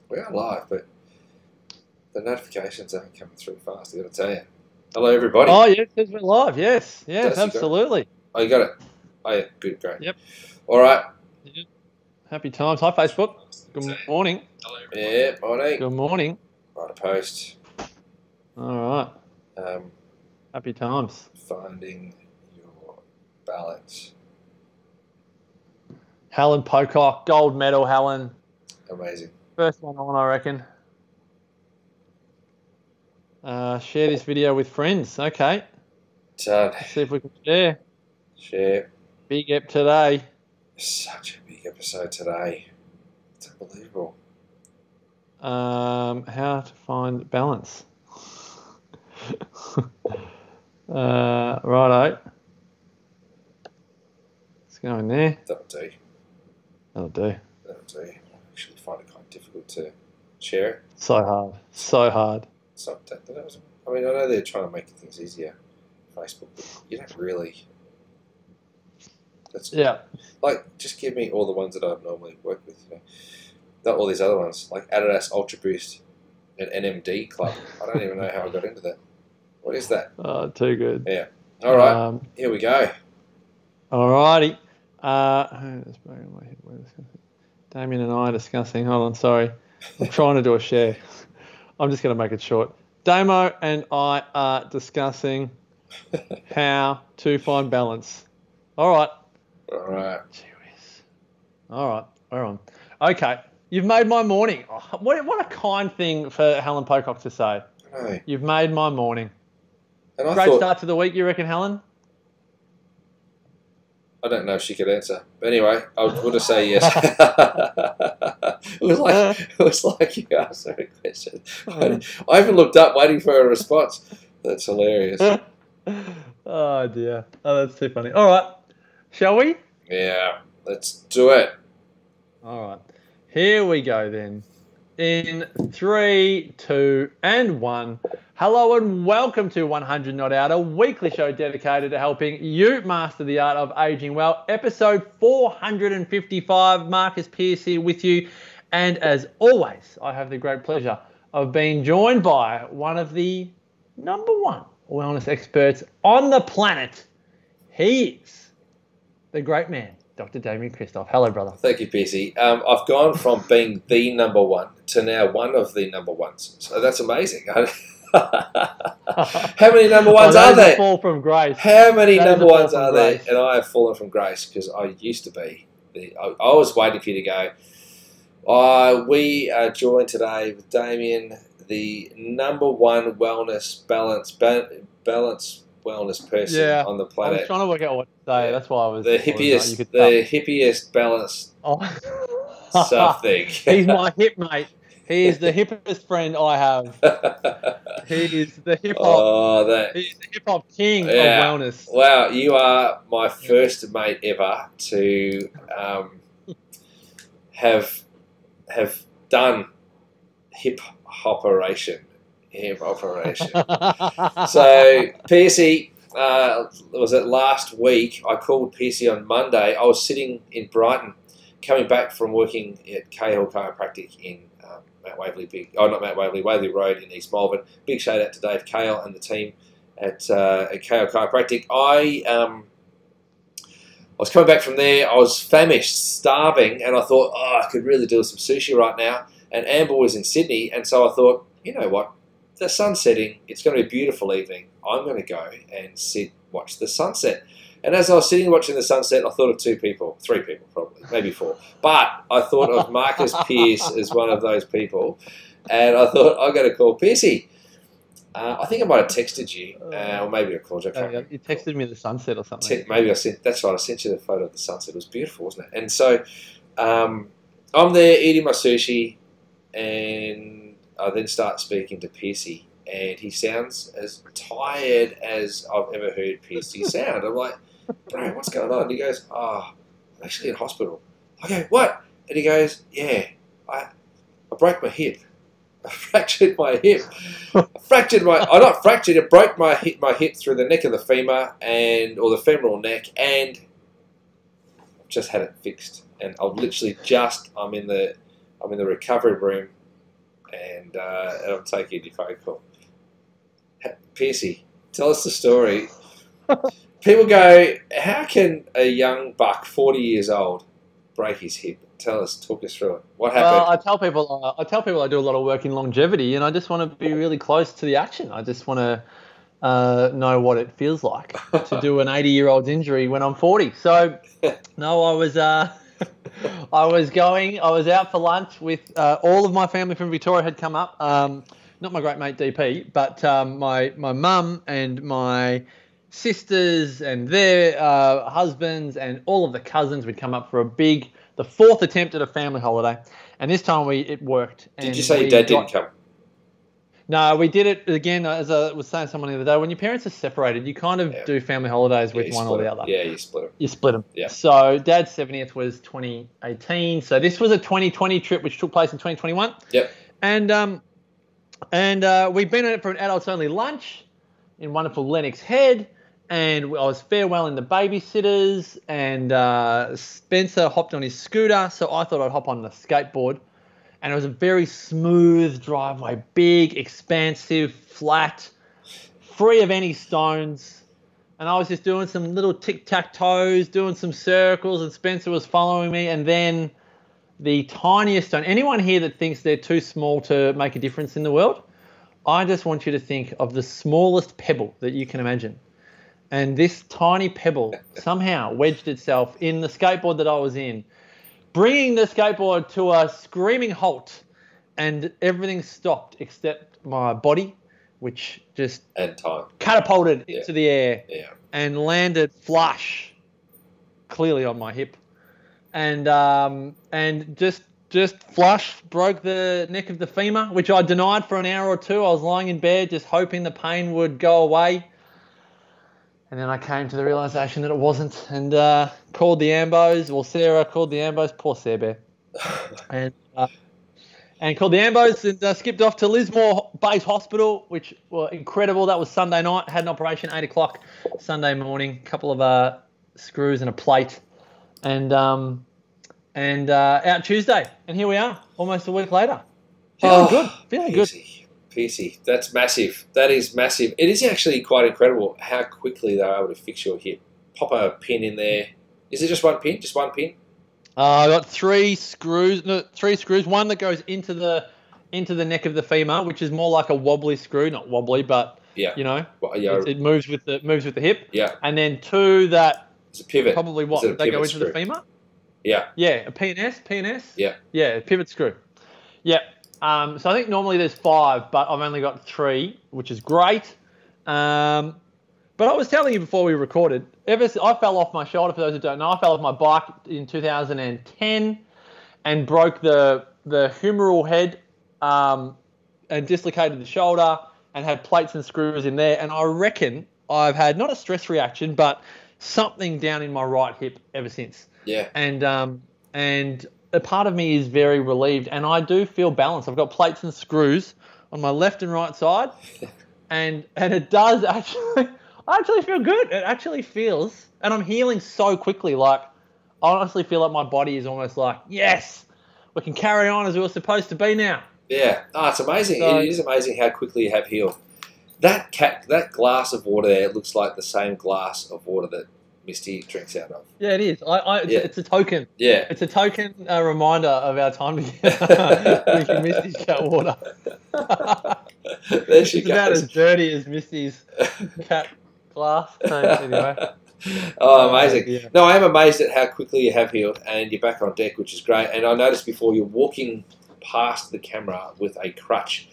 We are live, but the notifications aren't coming through fast, I gotta tell you. Hello, everybody. Oh, yes, yes, we're live. Yes, Does you got it? absolutely. Oh, you got it. Oh, yeah, good, great. Yep. All right. Yep. Happy times. Hi, Facebook. Good morning. Hello, everybody. Yeah, morning. Good morning. Write a post. All right. Happy times. Finding your balance. Helen Pocock, gold medal, Helen. Amazing. First one on, I reckon. Share this video with friends. Okay. Done. Let's see if we can share. Share. Big ep today. Such a big episode today. It's unbelievable. How to find balance. Righto. Let's go in there. That'll do. That'll do. That'll do. I actually find it quite difficult to share it. So hard. So hard. It's not that, I mean, I know they're trying to make things easier, Facebook, but you don't really. That's Yeah. like, just give me all the ones that I normally work with. You know? Not all these other ones, like Adidas Ultra Boost and NMD Club. I don't even know how I got into that. What is that? Oh, too good. Yeah. All right. Here we go. Alrighty. Damien and I are discussing. Hold on, sorry. I'm trying to do a share. I'm just going to make it short. Damo and I are discussing how to find balance. All right. All right. Jeez. All right. We're on. Okay. You've made my morning. Oh, what a kind thing for Helen Pocock to say. I know. You've made my morning. And Great start to the week, you reckon, Helen? I don't know if she could answer, but anyway, we'll just say yes. it was like you asked her a question. I even looked up, waiting for a response. That's hilarious. Oh dear! Oh, that's too funny. All right, shall we? Yeah, let's do it. All right, here we go then. In 3, 2, and 1. Hello and welcome to 100 Not Out, a weekly show dedicated to helping you master the art of aging well. Episode 455. Marcus Pearce here with you. And as always, I have the great pleasure of being joined by one of the #1 wellness experts on the planet. He is the great man, Dr. Damien Christoph. Hello, brother. Thank you, Piercy. I've gone from being the #1 to now one of the #1s. So that's amazing. How many #1s are there? Fall from grace. How many #1s are there? And I have fallen from grace because I used to be. I was waiting for you to go. We are joined today with Damien, the #1 wellness balance wellness person on the planet. I was trying to work out what to say. That's why I was the hippiest balance something. He's my hip mate. He is the hippest friend I have. He is the hip hop. He's the hip hop king of wellness. Wow, you are my first mate ever to have done hip operation. So, Piercy, was it last week? I called Piercy on Monday. I was sitting in Brighton, coming back from working at Cahill Chiropractic in Waverley Road in East Malvern. Big shout out to Dave Cahill and the team at Cahill Chiropractic. I was coming back from there. I was famished, starving, and I thought, I could really do some sushi right now. And Amber was in Sydney, and so I thought, you know what? The sun's setting. It's going to be a beautiful evening. I'm going to go and watch the sunset. And as I was sitting watching the sunset, I thought of 3 people probably, maybe 4. But I thought of Marcus Pearce as one of those people. And I thought, I've got to call Piercy. I think I might have texted you, or maybe I called you. You texted me the sunset or something. Maybe that's right, I sent you the photo of the sunset. It was beautiful, wasn't it? And so I'm there eating my sushi, and I then start speaking to Piercy, and he sounds as tired as I've ever heard Piercy sound. I'm like, bro, what's going on? And he goes, I'm actually in hospital. I go, what? And he goes, yeah, I broke my hip. I fractured my hip. It broke my hip through the neck of the femur or the femoral neck, and just had it fixed. And I'm in the recovery room and I'm taking your phone call. Piercy, tell us the story. People go, how can a young buck, 40 years old, break his hip? Talk us through it. What happened? Well, I tell people I do a lot of work in longevity, and I just want to be really close to the action. I just want to know what it feels like to do an 80-year-old's injury when I'm 40. So, no, I was out for lunch with all of my family from Victoria had come up. Not my great mate DP, but my mum and my sisters and their husbands and all of the cousins would come up for the fourth attempt at a family holiday, and this time it worked. Did you say your dad didn't come? No, we did it again. As I was saying to someone the other day, when your parents are separated, you kind of do family holidays with one or the other. Yeah, you split them. You split them. Yeah. So Dad's 70th was 2018. So this was a 2020 trip, which took place in 2021. Yep. And we've been on it for an adults-only lunch in wonderful Lennox Head. And I was farewelling the babysitters, and Spencer hopped on his scooter, so I thought I'd hop on the skateboard. And it was a very smooth driveway, big, expansive, flat, free of any stones. And I was just doing some little tic-tac-toes, doing some circles, and Spencer was following me. And then the tiniest stone, anyone here that thinks they're too small to make a difference in the world, I just want you to think of the smallest pebble that you can imagine. And this tiny pebble somehow wedged itself in the skateboard that I was in, bringing the skateboard to a screaming halt, and everything stopped except my body, which just catapulted into the air and landed flush, clearly on my hip, and just flush broke the neck of the femur, which I denied for an hour or two. I was lying in bed just hoping the pain would go away. And then I came to the realisation that it wasn't, and called the ambos. Well, Sarah called the ambos. Poor Sarah Bear. And called the ambos and skipped off to Lismore Base Hospital, which were incredible. That was Sunday night. Had an operation 8 o'clock Sunday morning. A couple of screws and a plate, and out Tuesday. And here we are, almost a week later. Feeling good. Feeling good. Piercy, that's massive. That is massive. It is actually quite incredible how quickly they're able to fix your hip. Pop a pin in there. Is it just one pin? Just one pin? I got three screws. One that goes into the neck of the femur, which is more like a wobbly screw, not wobbly, but it moves with the hip. Yeah. And then two that it's a pivot. Probably they go into the femur. Yeah. Yeah, a PNS. Yeah. Yeah, a pivot screw. Yeah. So I think normally there's 5, but I've only got 3, which is great. But I was telling you before we recorded, I fell off my shoulder, for those who don't know. I fell off my bike in 2010 and broke the humeral head and dislocated the shoulder and had plates and screws in there. And I reckon I've had not a stress reaction, but something down in my right hip ever since. Yeah. And a part of me is very relieved, and I do feel balanced. I've got plates and screws on my left and right side, and it does actually. I actually feel good. It actually feels, and I'm healing so quickly. Like, I honestly feel like my body is almost like, yes, we can carry on as we were supposed to be now. Yeah, it's amazing. So, it is amazing how quickly you have healed. That glass of water there looks like the same glass of water that Misty drinks out of. Yeah, it is. It's a token. Yeah. It's a token reminder of our time together drinking Misty's cat water. There she it's goes. About as dirty as Misty's cat glass. So, anyway. Oh, amazing. Yeah. No, I am amazed at how quickly you have healed, and you're back on deck, which is great. And I noticed before you're walking past the camera with a crutch,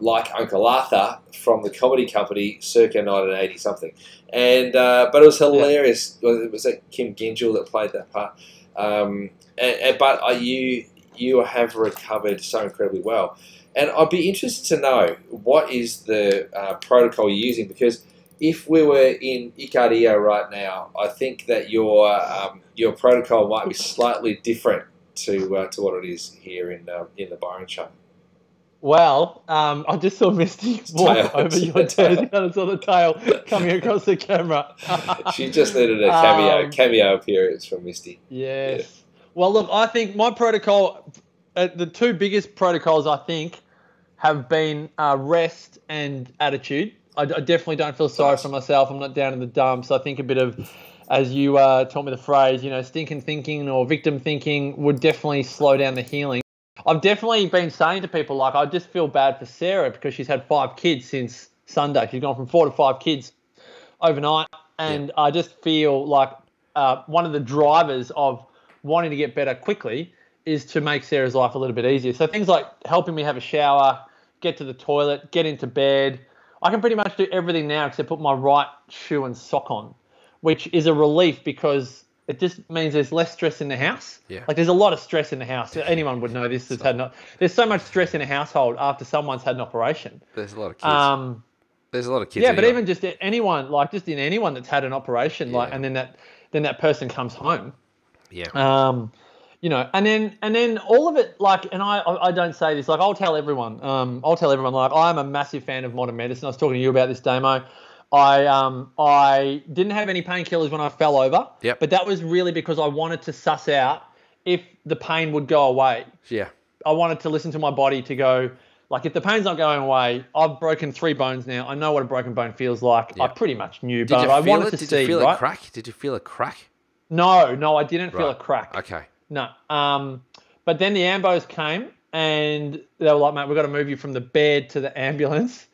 like Uncle Arthur from the Comedy Company circa 1980 something. And but it was hilarious. Yeah. It was Kim Gingell that played that part. But you have recovered so incredibly well. And I'd be interested to know what is the protocol you're using, because if we were in Icaria right now, I think that your protocol might be slightly different to what it is here in the Byron Show. Well, I just saw Misty walk over your desk and I saw the tail coming across the camera. She just needed a cameo appearance from Misty. Yes. Yeah. Well, look, I think my protocol, the two biggest protocols, I think, have been rest and attitude. I definitely don't feel sorry for myself. I'm not down in the dumps. I think a bit of, as you taught me the phrase, stinking thinking or victim thinking would definitely slow down the healing. I've definitely been saying to people, like, I just feel bad for Sarah because she's had 5 kids since Sunday. She's gone from 4 to 5 kids overnight. And I just feel like one of the drivers of wanting to get better quickly is to make Sarah's life a little bit easier. So things like helping me have a shower, get to the toilet, get into bed. I can pretty much do everything now except put my right shoe and sock on, which is a relief because it just means there's less stress in the house. Yeah. Like there's a lot of stress in the house. Anyone would know this. There's so much stress in a household after someone's had an operation. There's a lot of kids. There's a lot of kids. Yeah, but even just anyone, like just in anyone that's had an operation, like, and then that person comes home. Yeah. And then all of it, like, and I don't say this, like, I'll tell everyone, like, I'm a massive fan of modern medicine. I was talking to you about this, Damo. I didn't have any painkillers when I fell over. Yep. But that was really because I wanted to suss out if the pain would go away. Yeah. I wanted to listen to my body to go, like, if the pain's not going away, I've broken 3 bones now. I know what a broken bone feels like. Yep. I pretty much knew, but I wanted to see. Did you feel a crack? Did you feel a crack? No, I didn't feel a crack. Okay. No. But then the ambos came and they were like, mate, we've got to move you from the bed to the ambulance.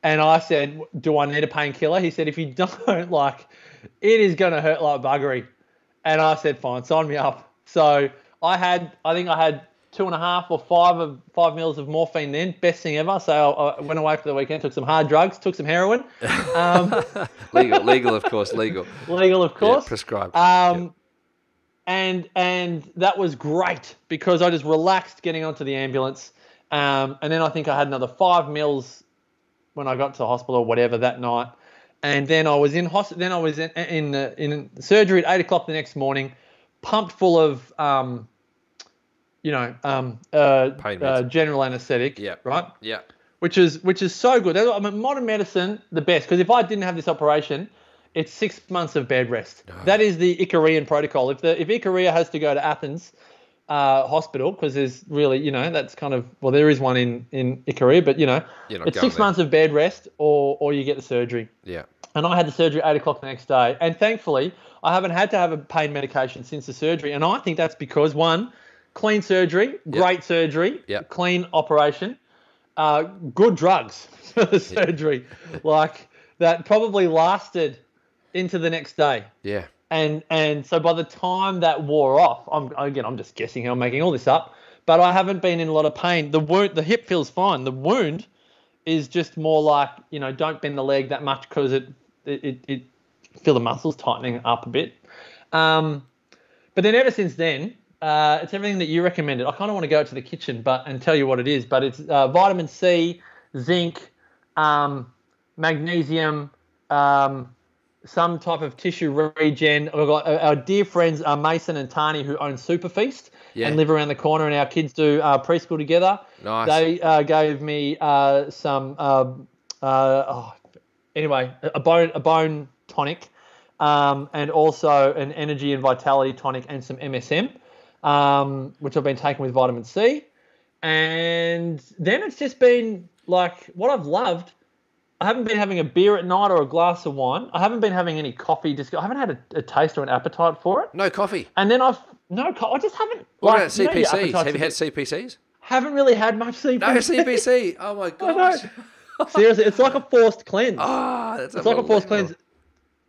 And I said, do I need a painkiller? He said, if you don't, like, it is going to hurt like buggery. And I said, fine, sign me up. So I think I had 2.5 or 5 mils of morphine then, best thing ever. So I went away for the weekend, took some hard drugs, took some heroin. Legal, of course, legal. Legal, of course. Yeah, prescribed. And that was great because I just relaxed getting onto the ambulance. And then I think I had another 5 mils when I got to the hospital or whatever that night. And then I was in in surgery at 8 o'clock the next morning, pumped full of general anesthetic. Yeah. Right. Yeah. Which is so good. I mean, modern medicine, the best. Because if I didn't have this operation, it's 6 months of bed rest. Oh. That is the Icarian protocol. If Icaria has to go to Athens hospital, because there's really, that's kind of, well, there is one in Icaria, but it's 6 months of bed rest or you get the surgery. Yeah. And I had the surgery at 8 o'clock the next day. And thankfully, I haven't had to have a pain medication since the surgery. And I think that's because, one, clean surgery, great surgery, clean operation, good drugs for the surgery. Like, that probably lasted into the next day. Yeah. And so by the time that wore off, I'm just guessing here, I'm making all this up, but I haven't been in a lot of pain. The hip feels fine. The wound is just more like, don't bend the leg that much because it feel the muscles tightening up a bit. But then ever since then, it's everything that you recommended. I kind of want to go to the kitchen and tell you what it is, but it's vitamin C, zinc, magnesium, some type of tissue regen. We've got our dear friends Mason and Tani who own Superfeast and live around the corner, and our kids do preschool together. Nice. They gave me some a bone tonic, and also an energy and vitality tonic and some MSM, which I've been taking with vitamin C. And then it's just been like what I've loved. I haven't been having a beer at night or a glass of wine. I haven't been having any coffee. I haven't had a taste or an appetite for it. No coffee. And then I just haven't. What about CPCs? Have you had CPCs? Haven't really had much CPC. No CPC. Oh my gosh. Seriously, it's like a forced cleanse. It's like a forced cleanse.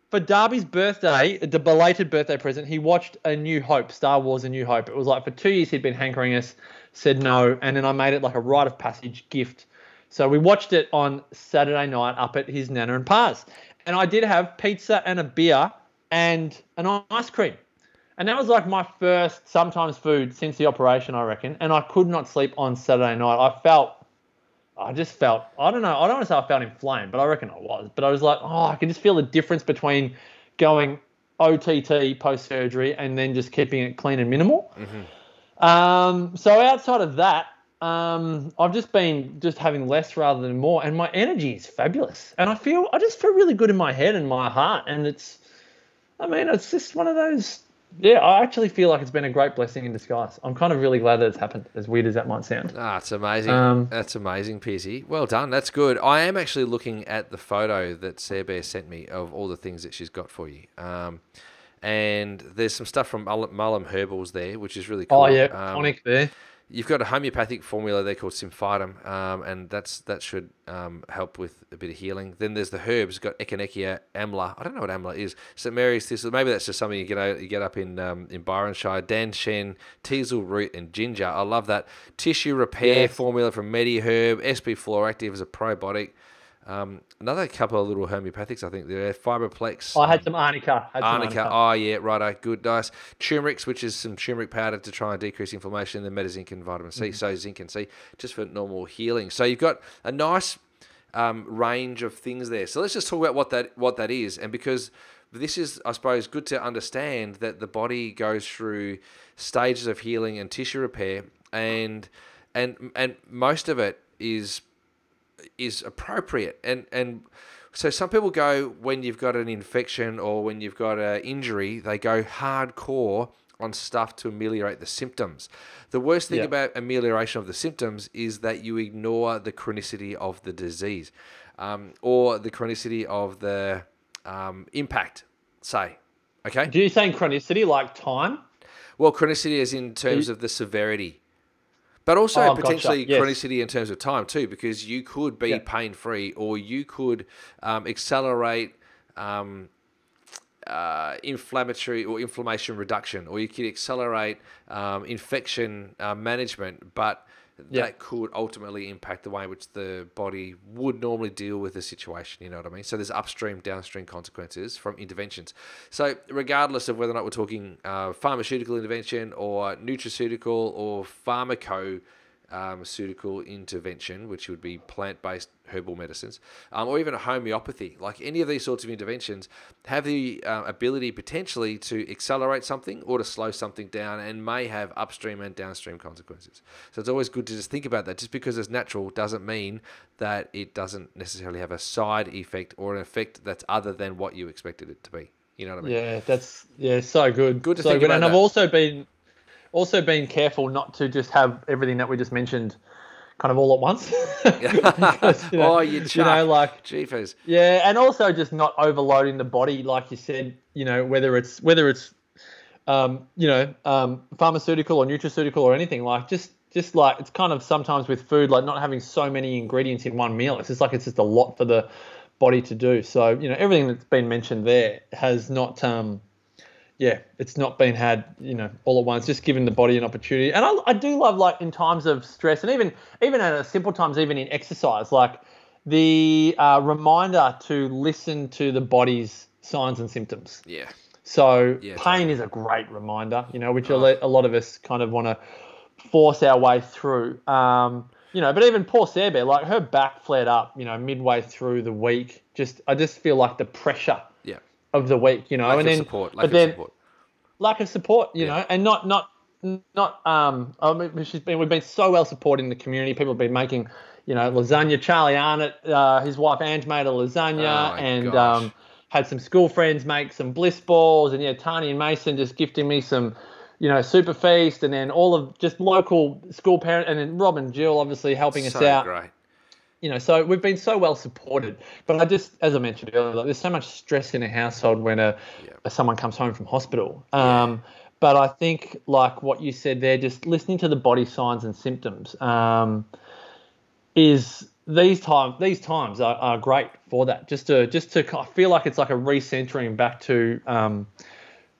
For Darby's birthday, the belated birthday present, he watched A New Hope, Star Wars A New Hope. It was like for 2 years he'd been hankering us, said no, and then I made it like a rite of passage gift. So we watched it on Saturday night up at his Nana and Pa's. And I did have pizza and a beer and an ice cream. And that was like my first sometimes food since the operation, I reckon. And I could not sleep on Saturday night. I just felt, I don't know, I don't want to say I felt inflamed, but I reckon I was. But I was like, I can just feel the difference between going OTT post-surgery and then just keeping it clean and minimal. Mm-hmm. So outside of that, I've just been having less rather than more, and my energy is fabulous. And I just feel really good in my head and my heart. And it's just one of those Yeah, I actually feel like it's been a great blessing in disguise. I'm kind of really glad that it's happened, as weird as that might sound. Ah, it's amazing. Um, That's amazing, Pearsey. Well done. That's good. I am actually looking at the photo that Sarah Bear sent me of all the things that she's got for you. And there's some stuff from Mullum Herbals there, which is really oh cool. yeah, tonic there. You've got a homeopathic formula there called Symphytum, and that should help with a bit of healing. Then there's the herbs. You've got Echinacea, Amla. I don't know what Amla is. St Mary's Thistle. Maybe that's just something you get up in Byronshire. Dan Shen, teasel root, and ginger. I love that. Tissue repair formula from MediHerb. SP Fluoractive as a probiotic. Another couple of little homeopathics, I think there. Fibroplex. I had some arnica. Arnica. Oh, yeah, righto. Good, nice. Turmeric, which is some turmeric powder to try and decrease inflammation. Then Metazinc and vitamin C. So zinc and C, just for normal healing. So you've got a nice range of things there. So let's just talk about what that is. And because this is, I suppose, good to understand that the body goes through stages of healing and tissue repair, and most of it is appropriate. And so some people go, when you've got an infection or when you've got an injury, they go hardcore on stuff to ameliorate the symptoms. The worst thing about amelioration of the symptoms is that you ignore the chronicity of the disease, or the chronicity of the impact, say. Okay? Do you saying chronicity like time? Well, chronicity is in terms of the severity. But also potentially gotcha. Yes. chronicity in terms of time too, because you could be pain-free, or you could accelerate inflammatory or inflammation reduction, or you could accelerate infection management, but that could ultimately impact the way in which the body would normally deal with the situation, you know what I mean? So there's upstream, downstream consequences from interventions. So regardless of whether or not we're talking pharmaceutical intervention or nutraceutical or pharmaceutical intervention, which would be plant-based herbal medicines, or even a homeopathy, like any of these sorts of interventions have the ability potentially to accelerate something or to slow something down, and may have upstream and downstream consequences. So it's always good to just think about that. Just because it's natural doesn't mean that it doesn't necessarily have a side effect or an effect that's other than what you expected it to be. You know what I mean? Yeah, that's so good. Good to so think good. about And that. I've also been careful not to just have everything that we just mentioned kind of all at once. Because, Jeepers. Yeah, and also just not overloading the body, like you said. Whether it's pharmaceutical or nutraceutical or anything, like just like it's kind of sometimes with food, like not having so many ingredients in one meal. It's just a lot for the body to do. So everything that's been mentioned there has not. It's not been had, all at once, just giving the body an opportunity. And I do love, like, in times of stress, and even at simple times, even in exercise, like the reminder to listen to the body's signs and symptoms. Yeah. So Yeah, pain totally. is a great reminder, which a lot of us kind of want to force our way through. But even poor Sarah Bear, like her back flared up, midway through the week. I just feel like the pressure of the week, Lack of support. Lack of support, and not. We've been so well supported in the community. People have been making, lasagna. Charlie Arnott, his wife Ange made a lasagna, had some school friends make some bliss balls, and Tani and Mason just gifting me some, super feast, and then all of just local school parents, and then Rob and Jill obviously helping us out. Great. So we've been so well supported. But as I mentioned earlier, like, there's so much stress in a household when someone comes home from hospital. But I think, like what you said there, just listening to the body signs and symptoms is these times are great for that. Just to I feel like it's like a recentering back to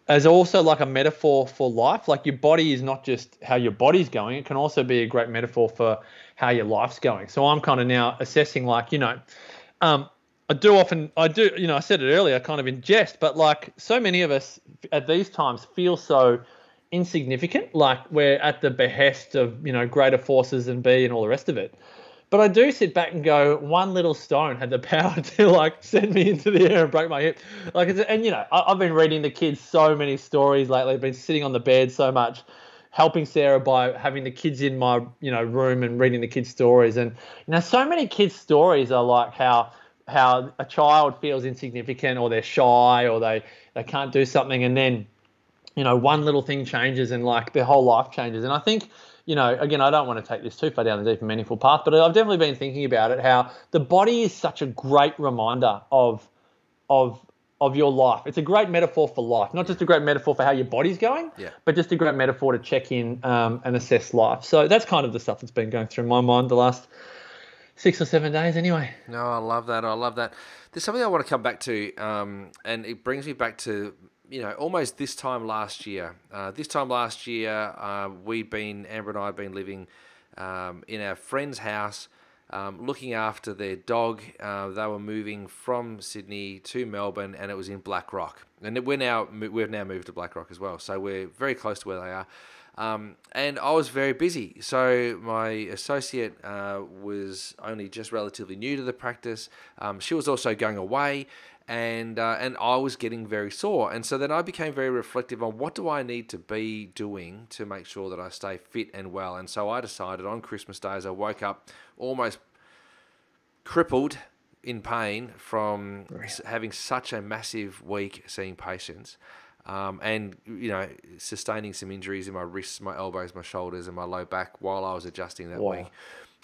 as also like a metaphor for life. Like your body is not just how your body's going; it can also be a great metaphor for how your life's going. So I'm kind of now assessing, like, I said it earlier, kind of in jest, but like so many of us at these times feel so insignificant, like we're at the behest of, greater forces and all the rest of it. But I do sit back and go, one little stone had the power to like send me into the air and break my hip. I've been reading the kids so many stories lately. I've been sitting on the bed so much, helping Sarah by having the kids in my, room and reading the kids' stories. And, so many kids' stories are like how a child feels insignificant, or they're shy, or they can't do something. And then, one little thing changes and like their whole life changes. And I think, again, I don't want to take this too far down a deep and meaningful path, but I've definitely been thinking about it, how the body is such a great reminder of your life. It's a great metaphor for life, not just a great metaphor for how your body's going, but just a great metaphor to check in and assess life. So that's kind of the stuff that's been going through my mind the last 6 or 7 days anyway. No, I love that. There's something I want to come back to, and it brings me back to, almost this time last year. Amber and I had been living in our friend's house, looking after their dog. They were moving from Sydney to Melbourne, and it was in Black Rock. And we've now moved to Black Rock as well, so we're very close to where they are. And I was very busy. So my associate was only just relatively new to the practice. She was also going away, and I was getting very sore. And so then I became very reflective on what do I need to be doing to make sure that I stay fit and well. And so I decided on Christmas Day, as I woke up almost crippled in pain from having such a massive week seeing patients, and sustaining some injuries in my wrists, my elbows, my shoulders, and my low back while I was adjusting that week.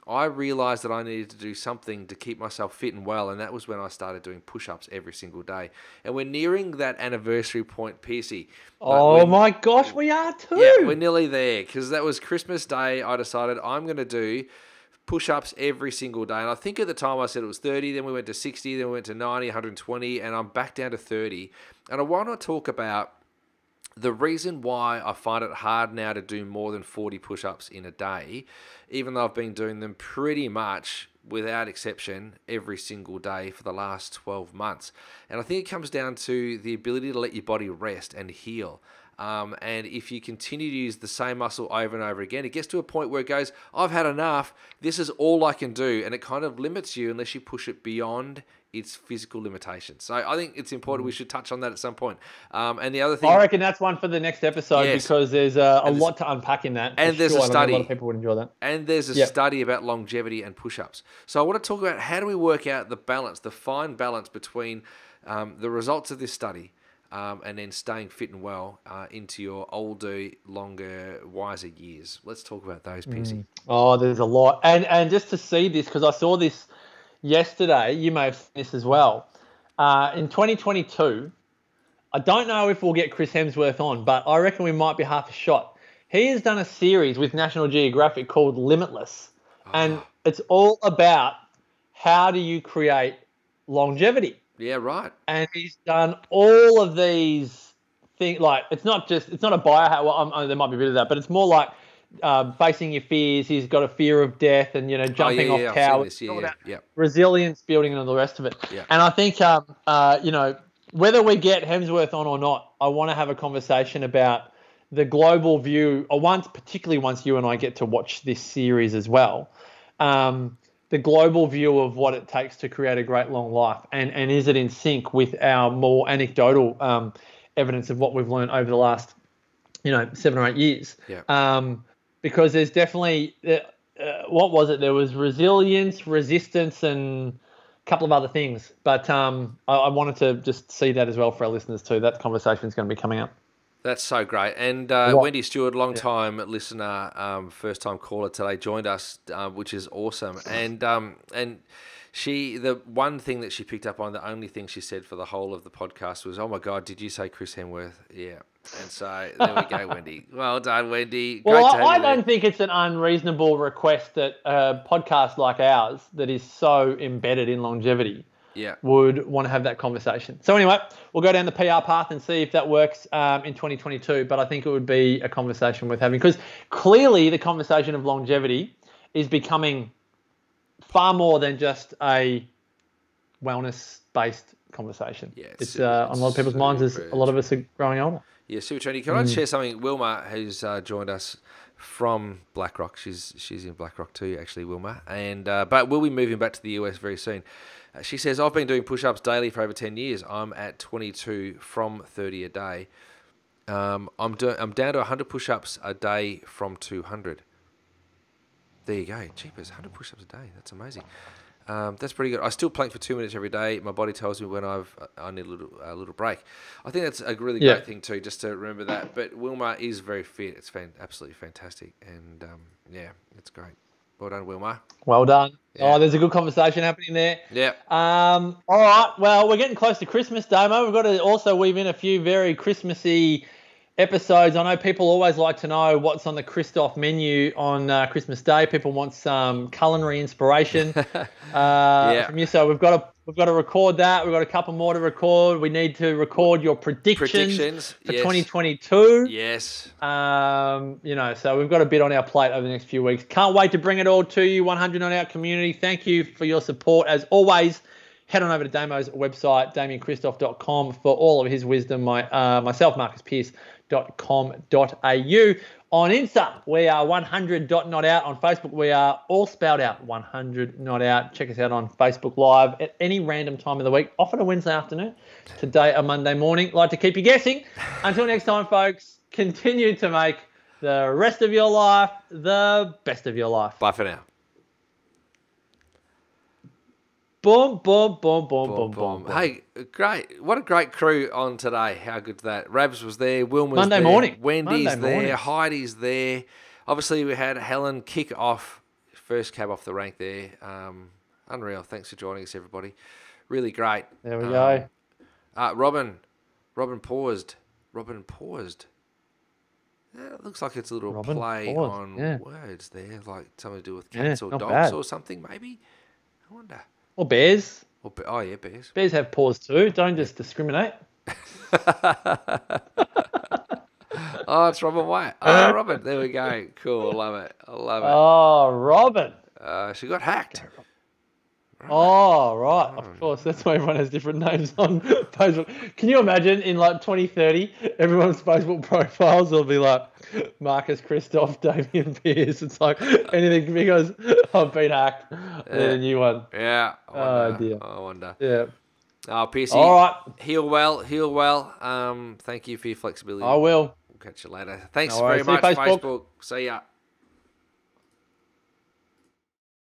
I realised that I needed to do something to keep myself fit and well, and that was when I started doing push-ups every single day. And we're nearing that anniversary point, Piercy. My gosh, we are too. Yeah, we're nearly there, because that was Christmas Day. I decided I'm going to do push-ups every single day. And I think at the time I said it was 30, then we went to 60, then we went to 90, 120, and I'm back down to 30. And I want to talk about the reason why I find it hard now to do more than 40 push-ups in a day, even though I've been doing them pretty much without exception every single day for the last 12 months. And I think it comes down to the ability to let your body rest and heal. And if you continue to use the same muscle over and over again, it gets to a point where it goes, I've had enough. This is all I can do. And it kind of limits you unless you push it beyond its physical limitations. So I think it's important. We should touch on that at some point. And the other thing, I reckon that's one for the next episode, because there's a lot to unpack in that. And there's a study. A lot of people would enjoy that. And there's a study about longevity and push-ups. So I want to talk about how do we work out the balance, the fine balance between the results of this study and then staying fit and well into your older, longer, wiser years. Let's talk about those, Piercy. Oh, there's a lot. And just to see this, because I saw this yesterday, you may have seen this as well. In 2022, I don't know if we'll get Chris Hemsworth on, but I reckon we might be half a shot. He has done a series with National Geographic called Limitless, and it's all about how do you create longevity. Yeah, right. And he's done all of these things. Like, it's not a biohack. Well, there might be a bit of that, but it's more like facing your fears. He's got a fear of death and, jumping off towers. Resilience building and all the rest of it. Yeah. And I think, whether we get Hemsworth on or not, I want to have a conversation about the global view, particularly once you and I get to watch this series as well. The global view of what it takes to create a great long life, and is it in sync with our more anecdotal evidence of what we've learned over the last 7 or 8 years? Because there's definitely what was it? There was resilience, resistance, and a couple of other things. But I wanted to just see that as well for our listeners too. That conversation is going to be coming up. That's so great. And Wendy Stewart, long-time listener, first-time caller today, joined us, which is awesome. And the one thing that she picked up on, the only thing she said for the whole of the podcast was, "Oh my God, did you say Chris Hemsworth?" Yeah. And so there we go, Wendy. Well done, Wendy. Great to have you I don't think it's an unreasonable request that a podcast like ours that is so embedded in longevity would want to have that conversation. So anyway, we'll go down the PR path and see if that works in 2022. But I think it would be a conversation worth having, because clearly the conversation of longevity is becoming far more than just a wellness-based conversation. Yeah, it's on a lot of people's minds as a lot of us are growing older. Yeah, super trendy. Can I share something? Wilma, who's joined us from Black Rock. She's in Black Rock too, actually, Wilma. And but we'll be moving back to the US very soon. She says, I've been doing push-ups daily for over 10 years. I'm at 22 from 30 a day. I'm down to 100 push-ups a day from 200. There you go. Jeepers, 100 push-ups a day. That's amazing. That's pretty good. I still plank for 2 minutes every day. My body tells me when I need a little break. I think that's a really great thing too, just to remember that. But Wilmar is very fit. It's absolutely fantastic, and it's great. Well done, Wilmar. Well done. Yeah. Oh, there's a good conversation happening there. Yeah. All right. Well, we're getting close to Christmas, Damo. We've got to also weave in a few very Christmassy episodes. I know people always like to know what's on the Christoph menu on Christmas Day. People want some culinary inspiration from you. So we've got to record that. We've got a couple more to record. We need to record your predictions for 2022. Yes. So we've got a bit on our plate over the next few weeks. Can't wait to bring it all to you, 100 Not Out community. Thank you for your support as always. Head on over to Damo's website, DamienChristoff.com, for all of his wisdom. Myself, Marcus Pearce.com.au. On Insta, we are 100.notout. On Facebook, we are all spelled out 100 Not Out. Check us out on Facebook Live at any random time of the week, often a Wednesday afternoon, today a Monday morning. Like to keep you guessing. Until next time, folks, continue to make the rest of your life the best of your life. Bye for now. Boom, boom, boom, boom, boom, boom, boom. Hey, great. What a great crew on today. How good's that? Rabs was there. Wilma's Monday there. morning. Wendy's Monday there. morning. Heidi's there. Obviously, we had Helen kick off. First cab off the rank there. Unreal. Thanks for joining us, everybody. Really great. There we go. Robin paused. It looks like it's a little play on words there, like something to do with cats or dogs or something, maybe. I wonder. Or bears. Bears. Bears have paws too. Don't just discriminate. Oh, it's Robin White. Oh, Robin. There we go. Cool. I love it. Oh, Robin. She got hacked. Oh, right. Of course. That's why everyone has different names on Facebook. Can you imagine in like 2030, everyone's Facebook profiles will be like Marcus Christoph, Damien Pearce. It's like anything because I've been hacked. A new one. Yeah. Oh, dear. I wonder. Yeah. Oh, Piercy. All right. Heal well. Thank you for your flexibility. I will. We'll catch you later. Thanks All right. very much, See you, Facebook. Facebook. See ya.